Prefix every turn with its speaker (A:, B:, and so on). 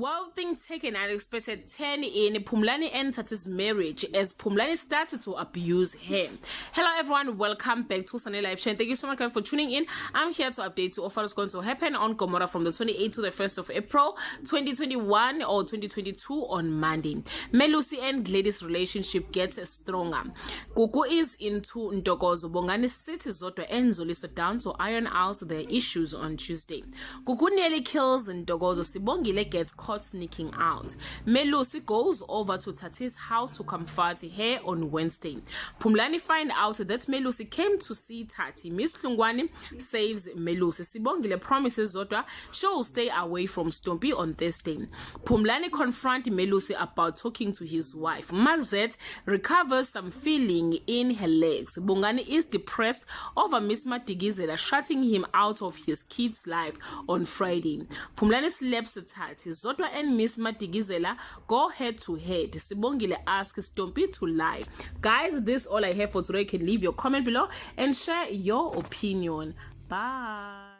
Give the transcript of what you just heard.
A: Well, things take an unexpected turn in Phumlani entered his marriage as Phumlani started to abuse him. Hello everyone, welcome back to Sunday Live Show. Thank you so much guys for tuning in. I'm here to update you of what is going to happen on Gomora from the 28th to the 1st of April 2021 or 2022 on Monday. Melusi and Gladys' relationship gets stronger. Gugu is into Ntokozo Bongani City Zodwa and Zoliso down to iron out their issues on Tuesday. Gugu nearly kills Ntokozo. Sibongile gets caught sneaking out. Melusi goes over to Tati's house to comfort her on Wednesday. Phumlani find out that Melusi came to see Tati. Miss Hlungwane saves Melusi. Sibongile promises Zodwa she will stay away from Stompy on Thursday. Phumlani confronts Melusi about talking to his wife. Mazet recovers some feeling in her legs. Bongani is depressed over Miss Matigizela shutting him out of his kid's life on Friday. Phumlani slaps Tati. Zodwa and Miss Matigizela go head to head. Sibongile asks Stompy to lie. Guys, this is all I have for today. You can leave your comment below and share your opinion. Bye.